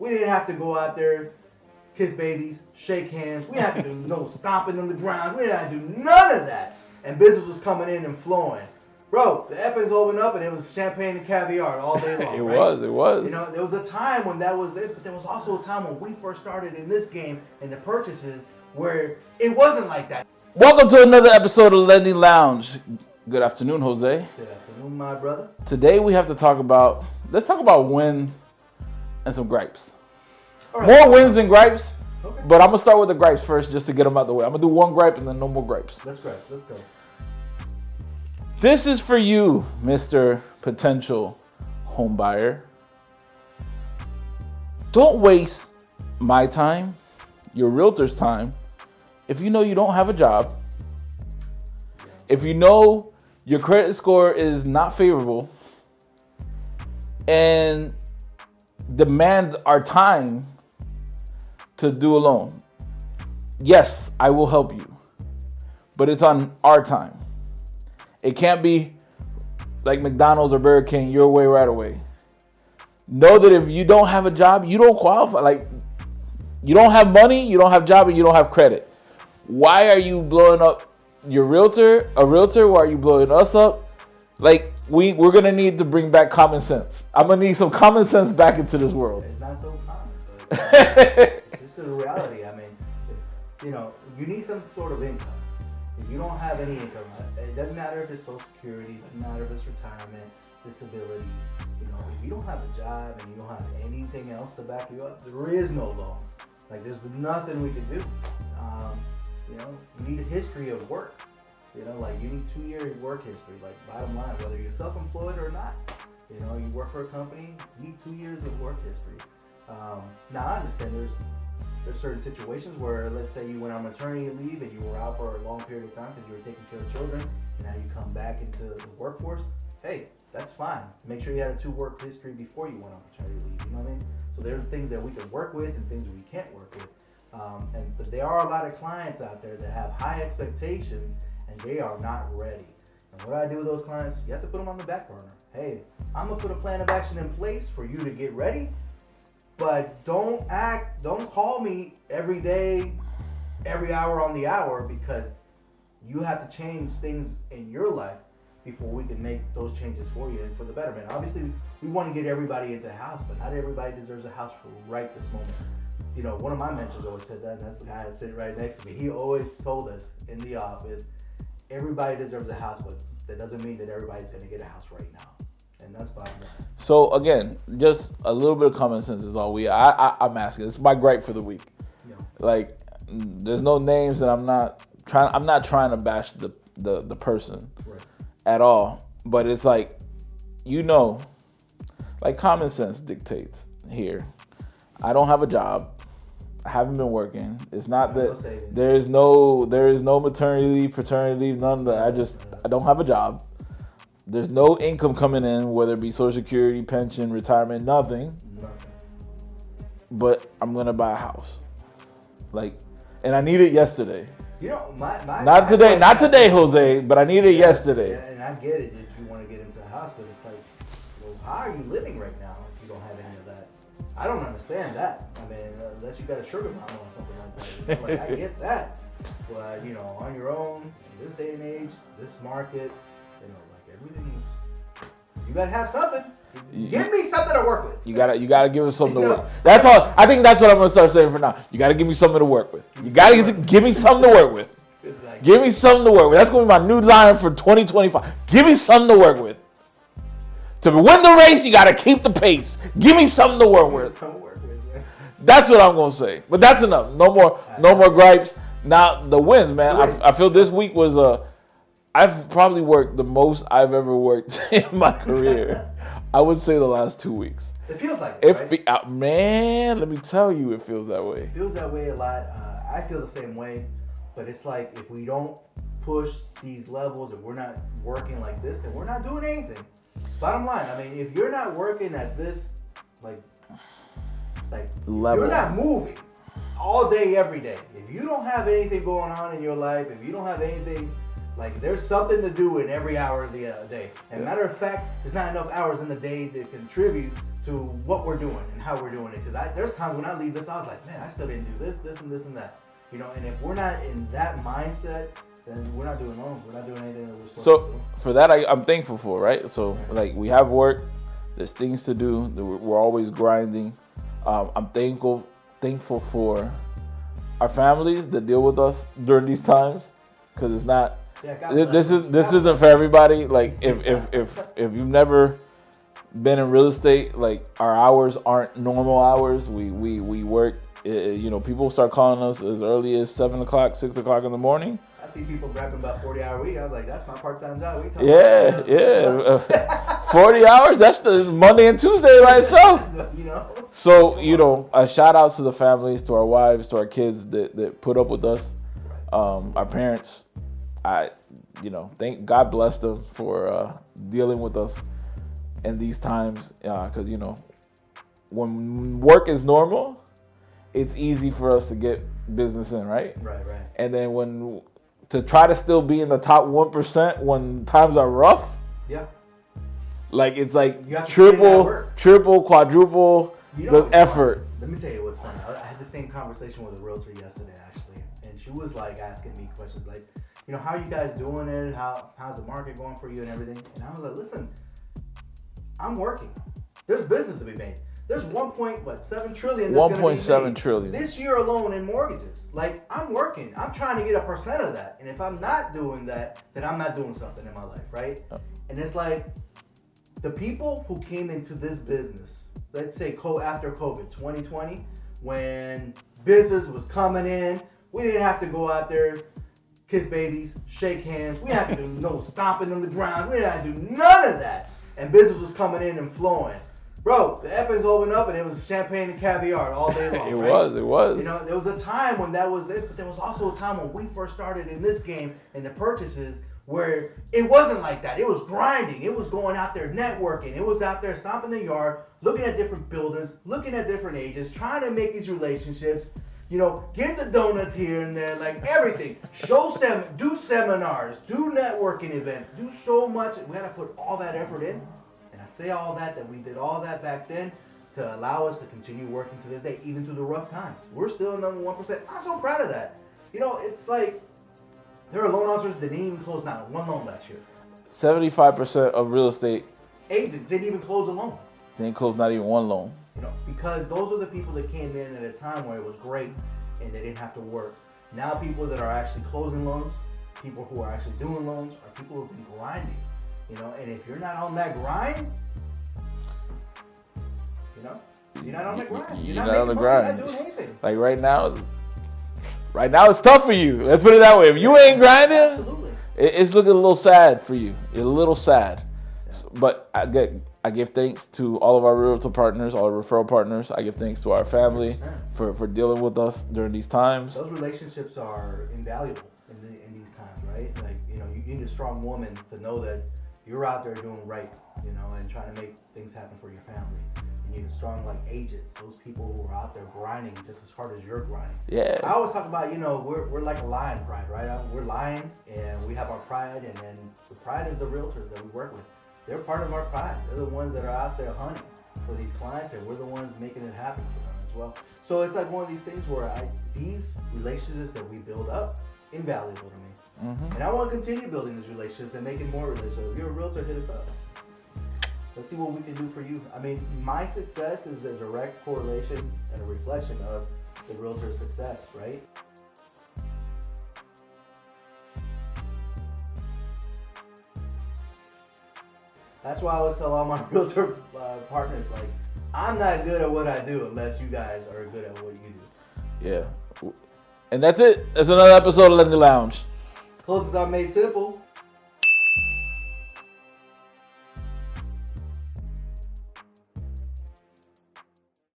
We didn't have to go out there, kiss babies, shake hands. We didn't have to do no stomping on the ground. We didn't have to do none of that. And business was coming in and flowing. Bro, the Epic's opened up and it was champagne and caviar all day long. It was. You know, there was a time when that was it, but there was also a time when we first started in this game and the purchases where it wasn't like that. Welcome to another episode of Lending Lounge. Good afternoon, Jose. Good afternoon, my brother. Today we have to talk about, let's talk about wins and some gripes. All right. More wins than gripes, Okay. but I'm going to start with the gripes first just to get them out the way. I'm going to do one gripe and then no more gripes. Let's go. This is for you, Mr. Potential Home Buyer. Don't waste my time, your realtor's time, if you know you don't have a job, if you know your credit score is not favorable, and demand our time to do a loan. Yes, I will help you, but it's on our time. It can't be like McDonald's or Burger King, your way, right away. Know that if you don't have a job, you don't qualify. Like, you don't have money, you don't have a job, and you don't have credit. Why are you blowing up your realtor? Why are you blowing us up? Like, we're going to need to bring back common sense. I'm going to need some common sense back into this world. It's not so common, but it's the reality. I mean, you know, you need some sort of income. If you don't have any income, it doesn't matter if it's Social Security, it doesn't matter if it's retirement, disability. You know, if you don't have a job and you don't have anything else to back you up, there is no loan. Like, there's nothing we can do. You know, you need a history of work. You know, like, you need 2 years work history. Like, bottom line, whether you're self-employed or not. You know, you work for a company, you need 2 years of work history. Now, I understand there's certain situations where, let's say you went on maternity leave and you were out for a long period of time because you were taking care of children, and now you come back into the workforce. Hey, that's fine. Make sure you had a 2 work history before you went on maternity leave. You know what I mean? So there are things that we can work with and things that we can't work with. But there are a lot of clients out there that have high expectations and they are not ready. And what I do with those clients, you have to put them on the back burner. Hey, I'm gonna put a plan of action in place for you to get ready. But don't call me every day, every hour on the hour, because you have to change things in your life before we can make those changes for you and for the betterment. Obviously, we want to get everybody into a house, but not everybody deserves a house right this moment. You know, one of my mentors always said that, and that's the guy that's sitting right next to me. He always told us in the office, everybody deserves a house, but that doesn't mean that everybody's going to get a house right now. And that's bottom line. So again, just a little bit of common sense is all I'm asking. It's my gripe for the week. Yeah. Like, there's no names, and I'm not trying to bash the person right. at all. But it's like, you know, like common sense dictates here. I don't have a job. I haven't been working. It's not that there is no maternity leave, paternity leave, none of that. I don't have a job. There's no income coming in, whether it be Social Security, pension, retirement, nothing. But I'm gonna buy a house, like, and I need it yesterday. You know, not today, Jose, but I need it yesterday. Yeah, and I get it that you want to get into a house, but it's like, well, how are you living right now if you don't have any of that? I don't understand that. I mean, unless you got a sugar mama or something like that. You know, like, I get that, but you know, on your own in this day and age, this market, you know, like everything, you gotta have something. Give me something to work with. You gotta give us something to work. That's all. I think that's what I'm gonna start saying for now. You gotta give me something to work with. You gotta give me something to work with. Like, give me something to work with. That's gonna be my new line for 2025. Give me something to work with. To win the race, you gotta keep the pace. Give me something to work with. That's what I'm gonna say. But that's enough. No more gripes. Now the wins, man. I feel this week was I've probably worked the most I've ever worked in my career. I would say the last 2 weeks. It feels like it, right? Man, let me tell you, it feels that way. It feels that way a lot. I feel the same way, but it's like if we don't push these levels, if we're not working like this, then we're not doing anything. Bottom line, I mean, if you're not working at this, like level, you're not moving all day, every day. If you don't have anything going on in your life, if you don't have anything, like, there's something to do in every hour of the day. And matter of fact, there's not enough hours in the day to contribute to what we're doing and how we're doing it. Because there's times when I leave this, I was like, man, I still didn't do this, and that. You know, and if we're not in that mindset, then we're not doing loans. We're not doing anything that we're supposed to do. For that, I'm thankful for, right? So, like, we have work. There's things to do. We're always grinding. I'm thankful for our families that deal with us during these times, because it's not. Yeah, this isn't for everybody. Like, if you've never been in real estate, like, our hours aren't normal hours. We work. You know, people start calling us as early as 7 o'clock, 6 o'clock in the morning. I see people grabbing about 40-hour week. I was like, that's my part-time job. Yeah. 40 hours. That's the Monday and Tuesday by itself. You know. So a shout out to the families, to our wives, to our kids that put up with us. Our parents. Thank God bless them for dealing with us in these times. Because when work is normal, it's easy for us to get business in, right? Right. And then to try to still be in the top 1% when times are rough. Yeah. Like, it's like triple, quadruple the effort. Let me tell you what's funny. I had the same conversation with a realtor yesterday, actually, and she was like asking me questions like, how are you guys doing it? How's the market going for you and everything? And I was like, listen, I'm working. There's business to be made. There's 1.7 trillion. 1.7 trillion this year alone in mortgages. Like, I'm working. I'm trying to get 1% of that. And if I'm not doing that, then I'm not doing something in my life, right? Oh. And it's like the people who came into this business, let's say after COVID, 2020, when business was coming in, we didn't have to go out there, kiss babies, shake hands. We didn't have to do no stomping on the ground. We didn't have to do none of that. And business was coming in and flowing. Bro, the Effins opened up and it was champagne and caviar all day long. It was. There was a time when that was it, but there was also a time when we first started in this game and the purchases where it wasn't like that. It was grinding. It was going out there networking. It was out there stomping the yard, looking at different builders, looking at different agents, trying to make these relationships. Get the donuts here and there, like everything. Do seminars, do networking events, do so much. We had to put all that effort in. Say all that we did all that back then to allow us to continue working to this day, even through the rough times. We're still number 1%. I'm so proud of that. It's like there are loan officers that didn't even close not one loan last year. 75% of real estate agents didn't even close a loan. They didn't close not even one loan. Because those are the people that came in at a time where it was great and they didn't have to work. Now people that are actually closing loans, people who are actually doing loans, are people who have been grinding. And if you're not on that grind, you're not on the grind. You're not on the grind. You're not doing anything. Like right now it's tough for you. Let's put it that way. If you ain't grinding, absolutely, it's looking a little sad for you. It's a little sad. Yeah. But I give thanks to all of our realtor partners, all our referral partners. I give thanks to our family for dealing with us during these times. Those relationships are invaluable in these times, right? Like, you need a strong woman to know that you're out there doing right, and trying to make things happen for your family. You need a strong, agents, those people who are out there grinding just as hard as you're grinding. Yeah. I always talk about, we're like a lion pride, right? We're lions, and we have our pride, and then the pride is the realtors that we work with. They're part of our pride. They're the ones that are out there hunting for these clients, and we're the ones making it happen for them as well. So it's like one of these things where these relationships that we build up, invaluable to me. Mm-hmm. And I want to continue building these relationships and making more relationships. If you're a realtor, hit us up. Let's see what we can do for you. I mean, my success is a direct correlation and a reflection of the realtor's success, right? That's why I always tell all my realtor partners, I'm not good at what I do unless you guys are good at what you do. Yeah. And that's it. That's another episode of Lending Lounge. Closes are made simple.